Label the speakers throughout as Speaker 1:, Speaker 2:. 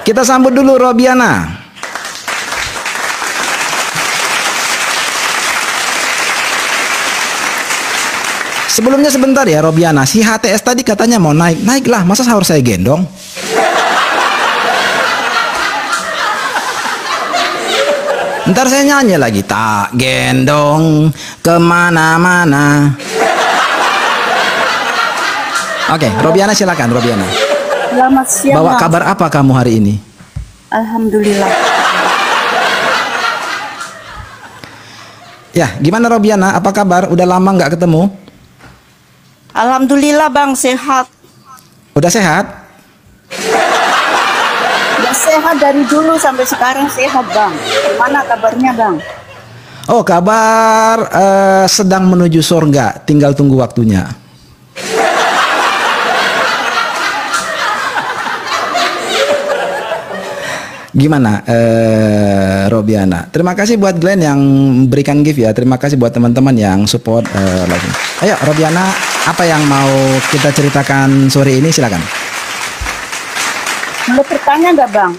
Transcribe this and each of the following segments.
Speaker 1: Kita sambut dulu Robiana. Sebelumnya sebentar ya Robiana, si HTS tadi katanya mau naik. Naiklah, masa harus saya gendong? Ntar saya nyanyi lagi, tak gendong kemana-mana. Oke, Robiana silakan Robiana.
Speaker 2: Selamat siang.
Speaker 1: Bawa kabar apa kamu hari ini?
Speaker 2: Alhamdulillah.
Speaker 1: Ya, gimana Robiana? Apa kabar? Udah lama nggak ketemu?
Speaker 2: Alhamdulillah Bang, sehat.
Speaker 1: Udah sehat?
Speaker 2: Udah sehat dari dulu sampai sekarang sehat Bang. Gimana kabarnya Bang?
Speaker 1: Oh, kabar sedang menuju surga, tinggal tunggu waktunya. Gimana Robiana? Terima kasih buat Glenn yang berikan gift ya. Terima kasih buat teman-teman yang support lagi. Ayo Robiana, apa yang mau kita ceritakan sore ini? Silakan.
Speaker 2: Mau bertanya nggak Bang?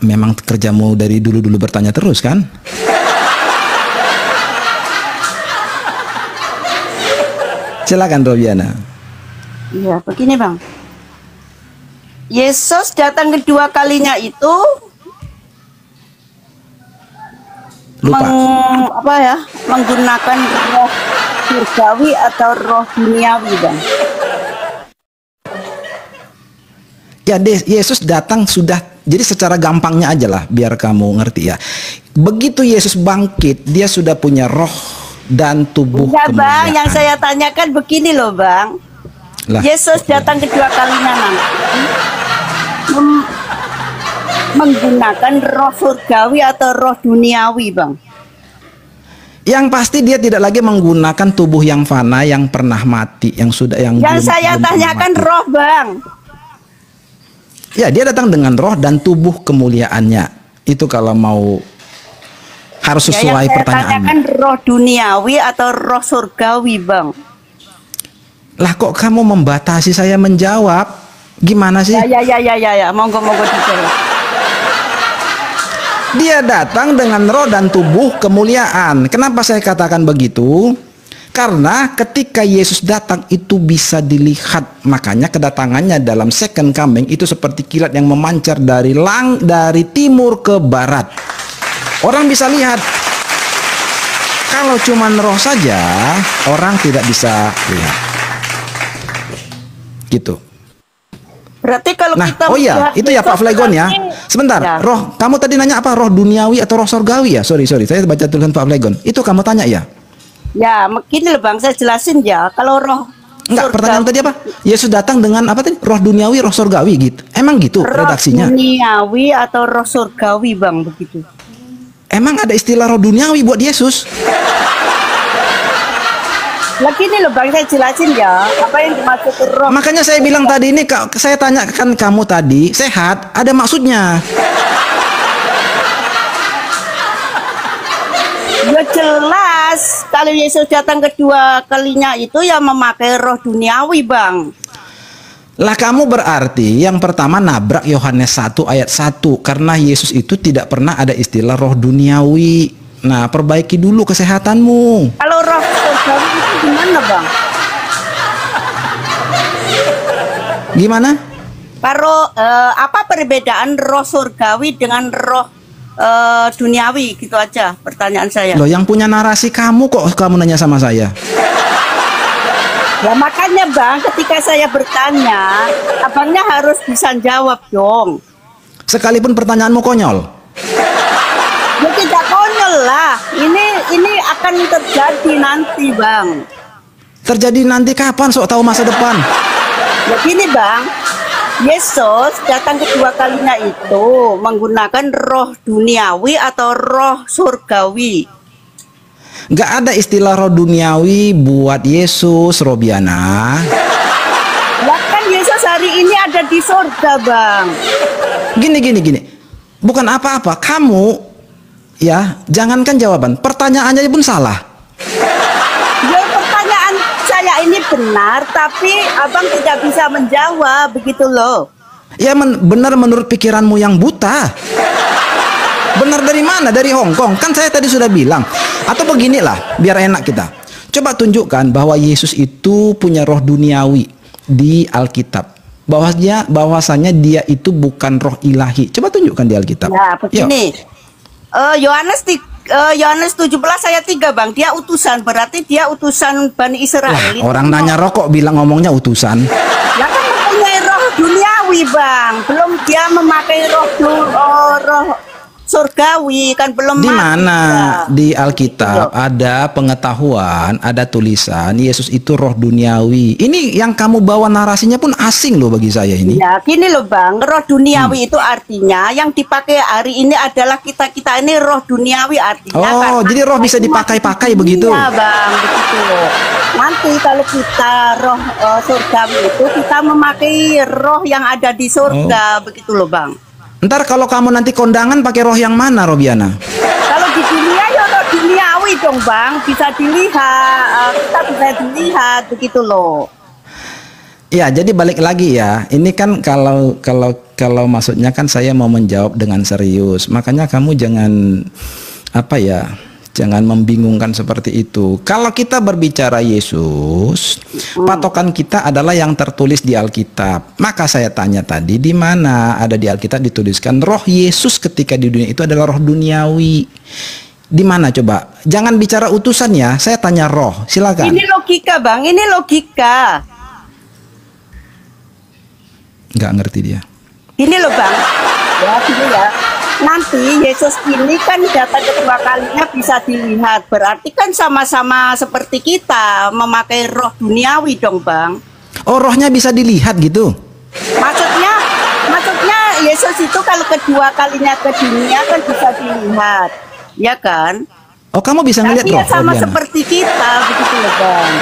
Speaker 1: Memang kerjamu dari dulu-dulu bertanya terus kan? Silakan Robiana.
Speaker 2: Iya, begini Bang. Yesus datang kedua kalinya itu
Speaker 1: Lupa.
Speaker 2: menggunakan roh surgawi atau roh duniawi Bang.
Speaker 1: Ya, Yesus datang sudah. Jadi secara gampangnya aja lah biar kamu ngerti ya. Begitu Yesus bangkit, dia sudah punya roh dan tubuh
Speaker 2: Enggak
Speaker 1: kemuliaan.
Speaker 2: Bang, yang saya tanyakan begini loh Bang.
Speaker 1: Lah,
Speaker 2: Yesus datang kedua kalinya nanti menggunakan roh surgawi atau roh duniawi Bang.
Speaker 1: yang pasti dia tidak lagi menggunakan tubuh yang fana yang pernah mati, yang sudah
Speaker 2: Yang saya
Speaker 1: belum
Speaker 2: tanyakan
Speaker 1: mati.
Speaker 2: roh Bang.
Speaker 1: Ya, dia datang dengan roh dan tubuh kemuliaannya. Itu kalau mau harus sesuai
Speaker 2: Yang saya
Speaker 1: pertanyaannya.
Speaker 2: tanyakan roh duniawi atau roh surgawi Bang.
Speaker 1: Lah kok kamu membatasi saya menjawab? Gimana sih?
Speaker 2: Ya, monggo dijawab.
Speaker 1: Dia datang dengan roh dan tubuh kemuliaan. Kenapa saya katakan begitu? Karena ketika Yesus datang itu bisa dilihat. Makanya kedatangannya dalam second coming itu seperti kilat yang memancar dari timur ke barat. Orang bisa lihat. Kalau cuma roh saja, orang tidak bisa lihat. Gitu.
Speaker 2: Berarti kalau
Speaker 1: Nah,
Speaker 2: kita
Speaker 1: oh iya, itu ya Pak Flegon ya. Sebentar,
Speaker 2: Ya.
Speaker 1: roh, kamu tadi nanya apa? Roh duniawi atau roh sorgawi ya? Sorry, saya baca tulisan Pak Flegon. Itu kamu tanya ya?
Speaker 2: Ya, begini loh Bang, saya jelasin ya. Kalau roh
Speaker 1: Enggak, pertanyaan tadi apa? Yesus datang dengan apa tadi? Roh duniawi, roh sorgawi gitu. Emang gitu redaksinya?
Speaker 2: Roh duniawi atau roh surgawi Bang, begitu.
Speaker 1: Emang ada istilah roh duniawi buat Yesus?
Speaker 2: Lagi nih loh Bang, saya jelasin ya. Apa yang dimaksud roh?
Speaker 1: Makanya saya bilang tadi ini, saya tanyakan kamu tadi, sehat, ada maksudnya.
Speaker 2: Ya jelas, kalau Yesus datang kedua kalinya itu ya memakai roh duniawi Bang.
Speaker 1: Lah kamu berarti yang pertama nabrak Yohanes 1 ayat 1. Karena Yesus itu tidak pernah ada istilah roh duniawi. Nah, perbaiki dulu kesehatanmu.
Speaker 2: Kalau roh surgawi itu gimana Bang?
Speaker 1: Gimana?
Speaker 2: Kalau apa perbedaan roh surgawi dengan roh duniawi, gitu aja pertanyaan saya.
Speaker 1: Loh, yang punya narasi kamu kok kamu nanya sama saya?
Speaker 2: Ya makanya Bang, ketika saya bertanya, abangnya harus bisa jawab dong.
Speaker 1: Sekalipun pertanyaanmu konyol.
Speaker 2: Ya tidak konyol lah. Ini akan terjadi nanti Bang.
Speaker 1: Terjadi nanti kapan? Sok tahu masa depan.
Speaker 2: Begini Bang, Yesus datang kedua kalinya itu menggunakan roh duniawi atau roh surgawi.
Speaker 1: Nggak ada istilah roh duniawi buat Yesus, Robiana.
Speaker 2: Ya kan Yesus hari ini ada di surga Bang.
Speaker 1: Gini. Bukan apa-apa. Kamu, ya, jangankan jawaban. Pertanyaannya pun salah.
Speaker 2: Ya pertanyaan saya ini benar, tapi abang tidak bisa menjawab, begitu loh.
Speaker 1: Ya benar menurut pikiranmu yang buta. Benar dari mana? Dari Hong Kong. Kan saya tadi sudah bilang. Atau beginilah, biar enak kita. Coba tunjukkan bahwa Yesus itu punya roh duniawi di Alkitab. Bahwasanya dia itu bukan roh ilahi. Coba tunjukkan di Alkitab.
Speaker 2: Ya, begini. Yohanes 17 ayat 3, Bang. Dia utusan, berarti dia utusan Bani Israel.
Speaker 1: Orang nanya rokok bilang ngomongnya utusan.
Speaker 2: Ya kan mempunyai roh duniawi, Bang. Belum dia memakai roh surgawi, kan belum.
Speaker 1: Di mana di Alkitab ada pengetahuan, ada tulisan Yesus itu roh duniawi. Ini yang kamu bawa narasinya pun asing loh bagi saya ini.
Speaker 2: Ya, gini loh Bang, roh duniawi itu artinya yang dipakai hari ini adalah kita ini roh duniawi artinya.
Speaker 1: Oh, jadi roh bisa dipakai-pakai begitu?
Speaker 2: Iya Bang, begitu loh. Nanti kalau kita roh surgawi itu kita memakai roh yang ada di surga, begitu loh Bang.
Speaker 1: Ntar kalau kamu nanti kondangan pakai roh yang mana, Robiana?
Speaker 2: Kalau di dunia ya roh duniawi dong Bang, bisa dilihat, kita bisa dilihat begitu loh.
Speaker 1: Ya, jadi balik lagi ya. Ini kan kalau maksudnya kan saya mau menjawab dengan serius. Makanya kamu jangan jangan membingungkan seperti itu. Kalau kita berbicara Yesus, patokan kita adalah yang tertulis di Alkitab. Maka saya tanya tadi, di mana ada di Alkitab dituliskan roh Yesus ketika di dunia itu adalah roh duniawi? Di mana coba? Jangan bicara utusan ya, saya tanya roh. Silakan.
Speaker 2: Ini logika Bang, ini logika.
Speaker 1: Nggak ngerti dia.
Speaker 2: Ini loh Bang, ya gini ya. Nanti Yesus ini kan datang kedua kalinya bisa dilihat. Berarti kan sama-sama seperti kita memakai roh duniawi dong Bang.
Speaker 1: Oh, rohnya bisa dilihat gitu?
Speaker 2: Maksudnya Yesus itu kalau kedua kalinya ke dunia kan bisa dilihat, ya kan?
Speaker 1: Oh, kamu bisa ngelihat roh?
Speaker 2: Iya sama seperti kita begitu loh Bang.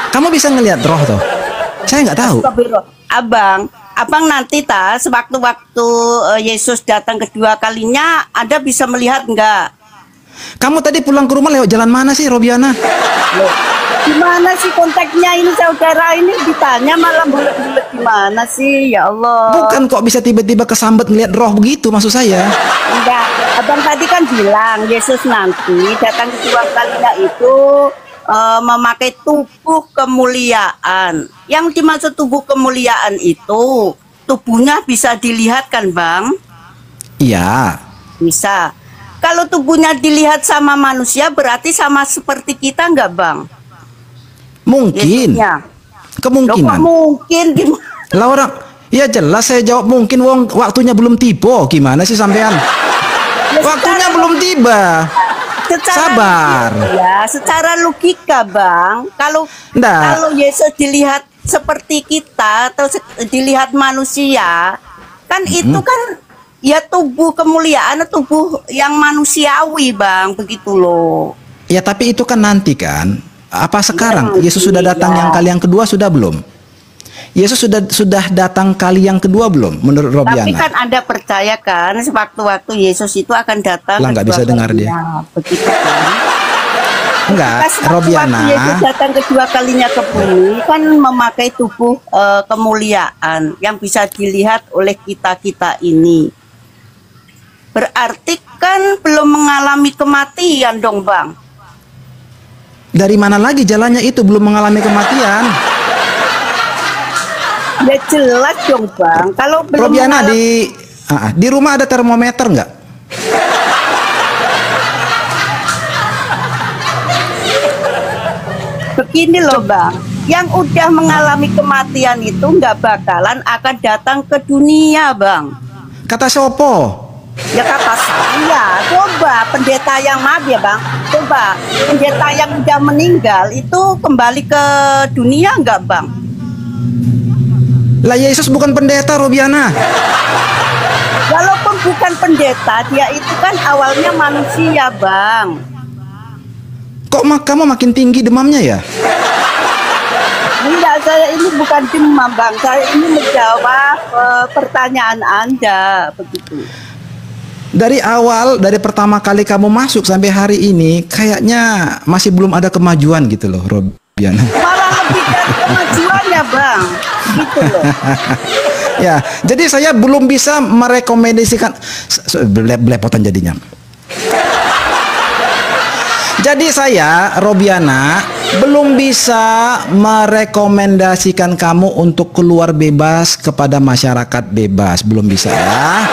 Speaker 1: Kamu bisa ngelihat roh toh? Saya nggak tahu.
Speaker 2: Abang nanti sewaktu-waktu Yesus datang kedua kalinya, Anda bisa melihat enggak?
Speaker 1: Kamu tadi pulang ke rumah lewat jalan mana sih, Robiana?
Speaker 2: Loh, gimana sih kontaknya ini saudara ini ditanya malah bulet-bulet gimana sih, ya Allah.
Speaker 1: Bukan kok bisa tiba-tiba kesambet ngelihat roh begitu maksud saya.
Speaker 2: Enggak, abang tadi kan bilang Yesus nanti datang kedua kalinya itu memakai tubuh kemuliaan. Yang dimaksud tubuh kemuliaan itu tubuhnya bisa dilihat kan Bang?
Speaker 1: Iya.
Speaker 2: Bisa. Kalau tubuhnya dilihat sama manusia berarti sama seperti kita enggak Bang?
Speaker 1: Mungkin.
Speaker 2: Yesusnya.
Speaker 1: Kemungkinan.
Speaker 2: Loh, kok mungkin gimana?
Speaker 1: Lah orang, ya jelas saya jawab mungkin, waktunya belum tiba. Gimana sih sampean? Waktunya belum tiba. Sabar.
Speaker 2: Ya, secara logika Bang, kalau Yesus dilihat seperti kita atau dilihat manusia, kan itu kan ya tubuh kemuliaan, tubuh yang manusiawi Bang, begitu loh.
Speaker 1: Ya tapi itu kan nanti kan. Apa sekarang?
Speaker 2: Ya,
Speaker 1: Yesus sudah datang yang kali yang kedua sudah belum? Yesus sudah datang kali yang kedua belum menurut Robiana?
Speaker 2: Tapi kan Anda percaya kan sewaktu-waktu Yesus itu akan datang.
Speaker 1: Lah nggak bisa dengar dia.
Speaker 2: Begitu kan?
Speaker 1: Enggak, Robiana.
Speaker 2: Yesus datang kedua kalinya ke bumi kan memakai tubuh kemuliaan yang bisa dilihat oleh kita ini. Berarti kan belum mengalami kematian dong Bang.
Speaker 1: Dari mana lagi jalannya itu belum mengalami kematian?
Speaker 2: Ya jelas dong Bang. Kalau belum
Speaker 1: Robiana di rumah ada termometer nggak?
Speaker 2: Begini loh Bang, yang udah mengalami kematian itu nggak bakalan akan datang ke dunia Bang.
Speaker 1: Kata sopo?
Speaker 2: Ya kata saya, coba pendeta yang maaf ya Bang, coba pendeta yang udah meninggal itu kembali ke dunia nggak Bang?
Speaker 1: Lah Yesus bukan pendeta, Robiana.
Speaker 2: Walaupun bukan pendeta, dia itu kan awalnya manusia Bang.
Speaker 1: Kok kamu makin tinggi demamnya ya?
Speaker 2: Enggak, saya ini bukan demam Bang, saya ini menjawab pertanyaan Anda begitu.
Speaker 1: Dari awal, dari pertama kali kamu masuk sampai hari ini, kayaknya masih belum ada kemajuan gitu loh, Robiana.
Speaker 2: Malah dari kemajuannya, Bang. Gitu loh.
Speaker 1: Ya, jadi saya belum bisa merekomendasikan belepotan jadinya. Jadi saya, Robiana, belum bisa merekomendasikan kamu untuk keluar bebas kepada masyarakat bebas. Belum bisa ya.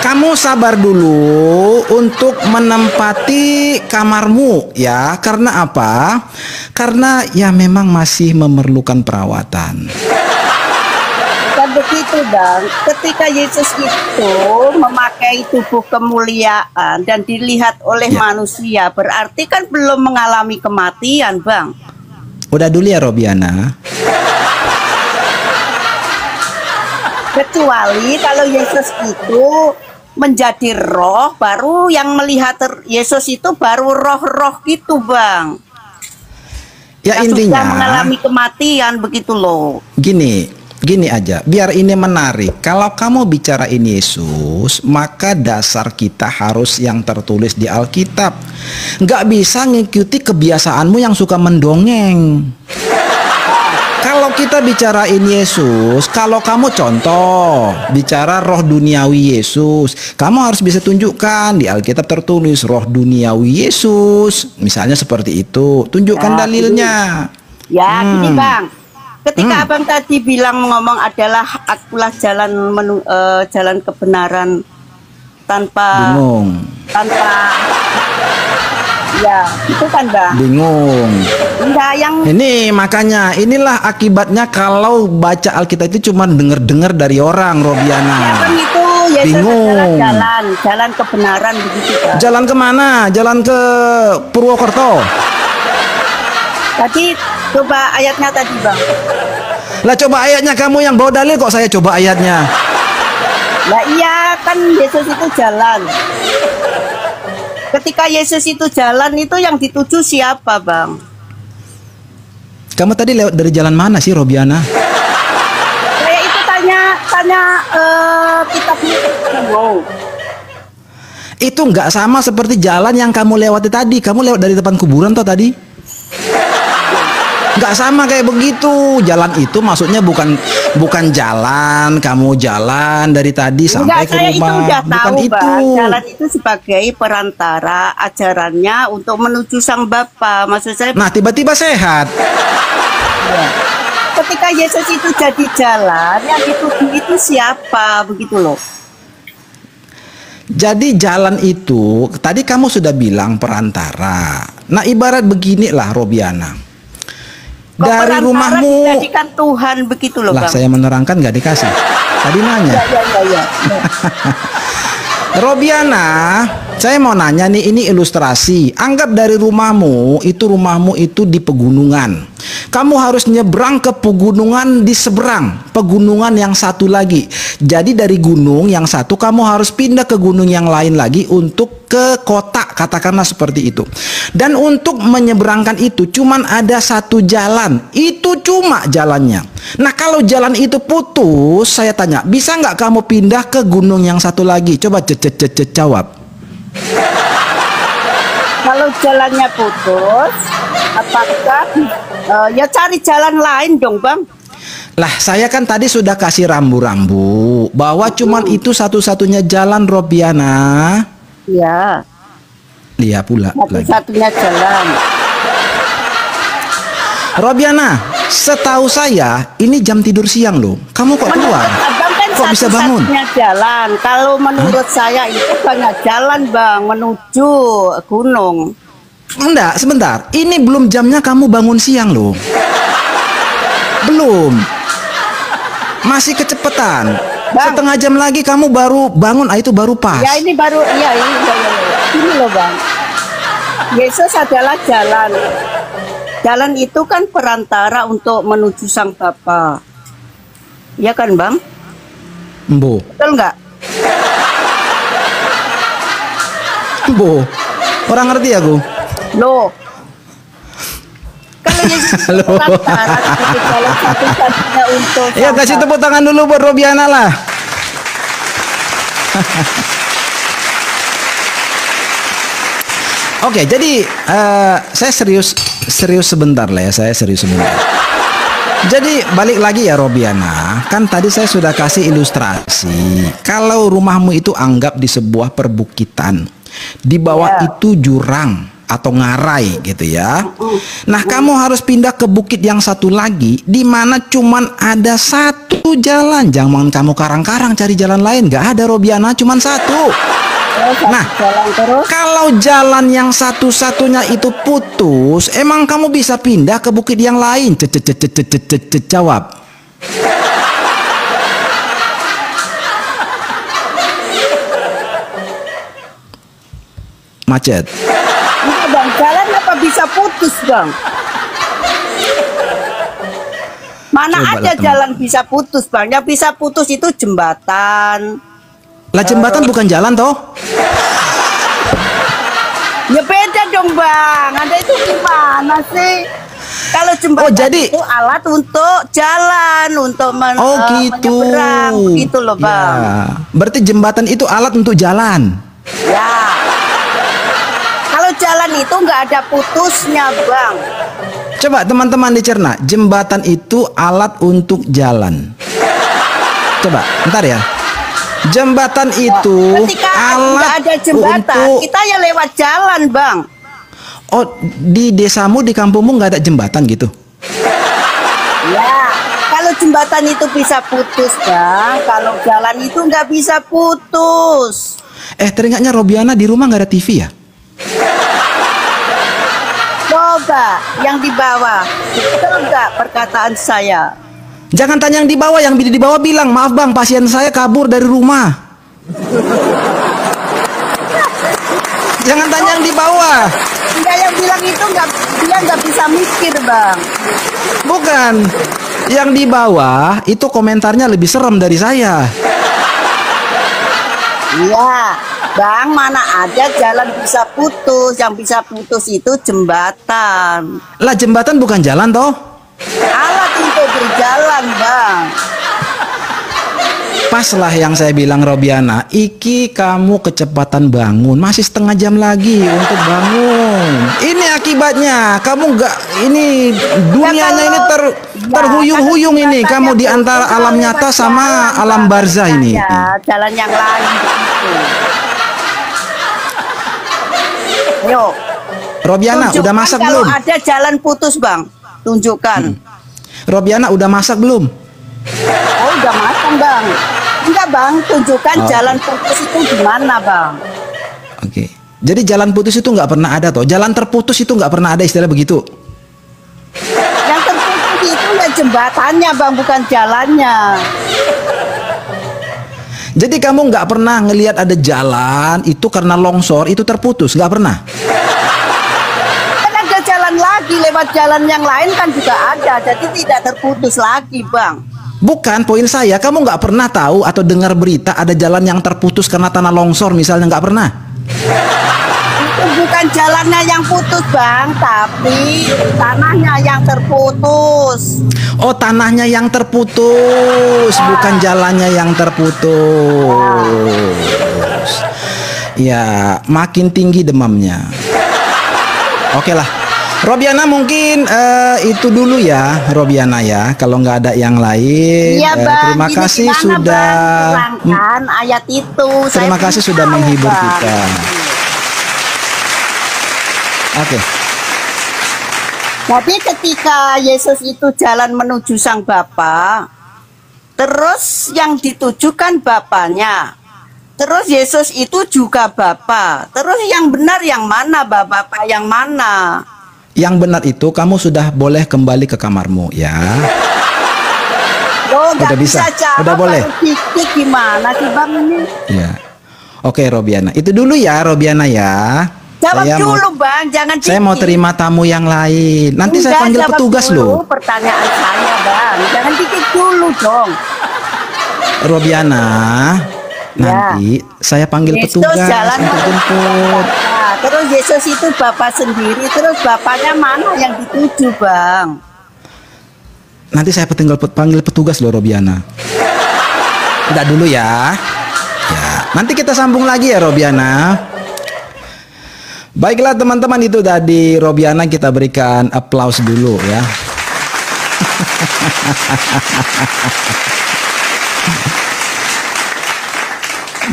Speaker 1: Kamu sabar dulu untuk menempati kamarmu ya. Karena apa? Karena ya memang masih memerlukan perawatan.
Speaker 2: Bukan begitu, Bang. Ketika Yesus itu memakai tubuh kemuliaan dan dilihat oleh manusia, berarti kan belum mengalami kematian, Bang.
Speaker 1: Udah dulu ya, Robiana.
Speaker 2: Kecuali kalau Yesus itu menjadi roh, baru yang melihat Yesus itu baru roh-roh gitu, Bang.
Speaker 1: Ya,
Speaker 2: yang
Speaker 1: intinya
Speaker 2: sudah mengalami kematian begitu loh.
Speaker 1: Gini aja, biar ini menarik. Kalau kamu bicarain Yesus, maka dasar kita harus yang tertulis di Alkitab. Nggak bisa ngikuti kebiasaanmu yang suka mendongeng. Kalau kita bicarain Yesus, kalau kamu contoh bicara roh duniawi Yesus, kamu harus bisa tunjukkan di Alkitab tertulis roh duniawi Yesus. Misalnya seperti itu, tunjukkan dalilnya.
Speaker 2: Gini Bang. Ketika Abang tadi bilang ngomong adalah akulah jalan kebenaran tanpa
Speaker 1: bingung.
Speaker 2: Ya, itu kan Bang.
Speaker 1: Bingung.
Speaker 2: Enggak yang
Speaker 1: ini makanya inilah akibatnya kalau baca Alkitab itu cuma dengar dari orang, Robiana.
Speaker 2: Ya, Bang, itu Yesus
Speaker 1: bingung.
Speaker 2: Jalan kebenaran begitu Bang.
Speaker 1: Jalan kemana? Jalan ke Purwokerto.
Speaker 2: Tadi coba ayatnya tadi Bang.
Speaker 1: Lah coba ayatnya, kamu yang bawa dalil kok saya coba ayatnya.
Speaker 2: Lah iya kan Yesus itu jalan. Ketika Yesus itu jalan itu yang dituju siapa Bang?
Speaker 1: Kamu tadi lewat dari jalan mana sih, Robiana?
Speaker 2: Saya itu tanya kitabnya. Wow.
Speaker 1: Itu nggak sama seperti jalan yang kamu lewati tadi. Kamu lewat dari depan kuburan toh tadi? Nggak sama kayak begitu. Jalan itu maksudnya bukan jalan kamu jalan dari tadi sampai ke rumah.
Speaker 2: Itu udah
Speaker 1: bukan
Speaker 2: tahu,
Speaker 1: itu.
Speaker 2: Bang. Jalan itu sebagai perantara ajarannya untuk menuju Sang Bapa. Maksud saya.
Speaker 1: Nah, tiba-tiba sehat.
Speaker 2: Ya. Ketika Yesus itu jadi jalan, yang dituju itu siapa begitu loh.
Speaker 1: Jadi jalan itu tadi kamu sudah bilang perantara. Nah, ibarat beginilah, Robiana. Dari rumahmu
Speaker 2: dijadikan Tuhan begitu loh
Speaker 1: lah,
Speaker 2: Bang.
Speaker 1: saya menerangkan nggak dikasih. Tadi nanya.
Speaker 2: Ya.
Speaker 1: Robiana, saya mau nanya nih, ini ilustrasi. Anggap dari rumahmu itu di pegunungan. Kamu harus nyebrang ke pegunungan di seberang, pegunungan yang satu lagi. Jadi dari gunung yang satu kamu harus pindah ke gunung yang lain lagi untuk ke kota, katakanlah seperti itu. Dan untuk menyeberangkan itu cuman ada satu jalan, itu cuma jalannya. Nah, kalau jalan itu putus, saya tanya, bisa nggak kamu pindah ke gunung yang satu lagi? Coba jawab.
Speaker 2: Kalau jalannya putus, apakah ya cari jalan lain dong Bang?
Speaker 1: Lah, saya kan tadi sudah kasih rambu-rambu bahwa cuman itu satu-satunya jalan, Robiana.
Speaker 2: Ya.
Speaker 1: Iya pula.
Speaker 2: Satu-satunya jalan.
Speaker 1: Robiana, setahu saya ini jam tidur siang loh. Kamu kok keluar? Kok bisa bangun?
Speaker 2: Jalan. Kalau menurut saya itu banyak jalan Bang menuju gunung.
Speaker 1: Enggak, sebentar. Ini belum jamnya kamu bangun siang loh. Belum. Masih kecepatan. Bang, setengah jam lagi kamu baru bangun, itu baru pas.
Speaker 2: Ya ini baru, iya. Ini loh Bang. Yesus adalah jalan. Jalan itu kan perantara untuk menuju Sang Bapa. Ya kan Bang?
Speaker 1: Mbo.
Speaker 2: Betul nggak?
Speaker 1: Mbo. Orang ngerti aku.
Speaker 2: Loh. Kalau Yesus perantara sebagai jalan satu-satunya untuk
Speaker 1: ya, kasih tepuk tangan dulu buat Robiana lah. Oke, jadi saya serius sebentar lah ya, saya serius sebentar. Jadi balik lagi ya Robiana, kan tadi saya sudah kasih ilustrasi. Kalau rumahmu itu anggap di sebuah perbukitan, di bawah itu jurang atau ngarai gitu ya. Nah, kamu harus pindah ke bukit yang satu lagi, di mana cuman ada satu jalan. Jangan kamu karang-karang cari jalan lain, nggak ada Robiana, cuman satu. Nah, kalau jalan yang satu-satunya itu putus, emang kamu bisa pindah ke bukit yang lain? Jawab. Macet.
Speaker 2: Enggak bang, jalan apa bisa putus bang? Mana
Speaker 1: Coba
Speaker 2: ada jalan bisa putus bang? Yang bisa putus itu jembatan.
Speaker 1: Lah jembatan bukan jalan toh?
Speaker 2: Ya beda dong bang. Anda itu gimana sih? Kalau jembatan itu alat untuk jalan, untuk menyeberang, gitu loh bang.
Speaker 1: Ya. Berarti jembatan itu alat untuk jalan.
Speaker 2: Ya. Kalau jalan itu nggak ada putusnya bang.
Speaker 1: Coba teman-teman dicerna, jembatan itu alat untuk jalan. Coba, bentar ya. Jembatan itu
Speaker 2: ketika
Speaker 1: alat
Speaker 2: ada jembatan,
Speaker 1: untuk...
Speaker 2: kita ya lewat jalan bang.
Speaker 1: Oh, di desamu, di kampungmu nggak ada jembatan gitu?
Speaker 2: Ya, kalau jembatan itu bisa putus bang, kalau jalan itu nggak bisa putus.
Speaker 1: Teringatnya Robiana di rumah nggak ada TV ya?
Speaker 2: Coba yang di bawah, betul nggak perkataan saya?
Speaker 1: Jangan tanya yang di bawah, yang di bawah bilang, maaf bang, pasien saya kabur dari rumah. Jangan tanya yang di bawah.
Speaker 2: Enggak, yang bilang itu dia nggak bisa mikir bang.
Speaker 1: Bukan, yang di bawah itu komentarnya lebih serem dari saya.
Speaker 2: Iya, bang, mana ada jalan bisa putus? Yang bisa putus itu jembatan.
Speaker 1: Lah jembatan bukan jalan toh?
Speaker 2: Alat untuk berjalan bang.
Speaker 1: Paslah yang saya bilang Robiana, iki kamu kecepatan bangun, masih setengah jam lagi untuk bangun. Ini akibatnya, kamu nggak, ini dunianya ini terhuyung-huyung ini, kamu di antara alam nyata sama alam barzah ini.
Speaker 2: Jalan yang lain begitu. Ayo.
Speaker 1: Robiana, udah masak belum?
Speaker 2: Kalau ada jalan putus bang, tunjukkan.
Speaker 1: Robiana, udah masak belum?
Speaker 2: Oh, udah masak bang. Enggak bang, tunjukkan jalan putus itu gimana bang.
Speaker 1: Oke. Jadi jalan putus itu nggak pernah ada toh? Jalan terputus itu nggak pernah ada, istilah begitu?
Speaker 2: Yang terputus itu ya jembatannya bang, bukan jalannya.
Speaker 1: Jadi kamu nggak pernah ngelihat ada jalan itu karena longsor itu terputus, nggak pernah?
Speaker 2: Kan ada jalan lagi, lewat jalan yang lain kan juga ada, jadi tidak terputus lagi bang.
Speaker 1: Bukan, poin saya, kamu nggak pernah tahu atau dengar berita ada jalan yang terputus karena tanah longsor misalnya, nggak pernah?
Speaker 2: Itu bukan jalannya yang putus bang, tapi tanahnya yang terputus.
Speaker 1: Oh, tanahnya yang terputus, bukan jalannya yang terputus. Ya, makin tinggi demamnya. Oke lah. Robiana mungkin itu dulu ya, Robiana ya. Kalau nggak ada yang lain,
Speaker 2: iya, bang.
Speaker 1: Terima kasih sudah
Speaker 2: ayat itu.
Speaker 1: Terima kasih sudah menghibur kita. Oke.
Speaker 2: Jadi ketika Yesus itu jalan menuju Sang Bapa, terus yang ditujukan Bapaknya, terus Yesus itu juga Bapa. Terus yang benar yang mana, Bapak yang mana?
Speaker 1: Yang benar itu kamu sudah boleh kembali ke kamarmu ya.
Speaker 2: Oh,
Speaker 1: udah bisa, udah boleh.
Speaker 2: Gimana sih bang ini?
Speaker 1: Ya. Oke Robiana, itu dulu ya Robiana ya.
Speaker 2: Jawab dulu bang, jangan
Speaker 1: saya mau terima tamu yang lain. Nanti saya panggil petugas loh.
Speaker 2: Pertanyaan saya bang, jangan dikit dulu dong.
Speaker 1: Robiana, nanti saya panggil petugas untuk jemput.
Speaker 2: Terus Yesus itu Bapak sendiri, terus Bapaknya mana yang dituju bang?
Speaker 1: Nanti saya panggil petugas loh Robiana. Tidak dulu ya. Ya, nanti kita sambung lagi ya Robiana. Baiklah teman-teman, itu tadi Robiana, kita berikan applause dulu ya.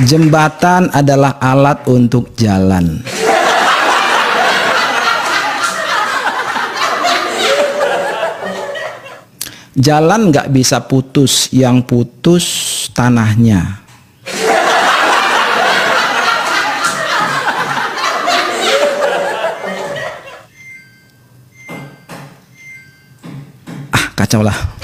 Speaker 1: Jembatan adalah alat untuk jalan. Jalan nggak bisa putus, yang putus tanahnya. Kacau lah.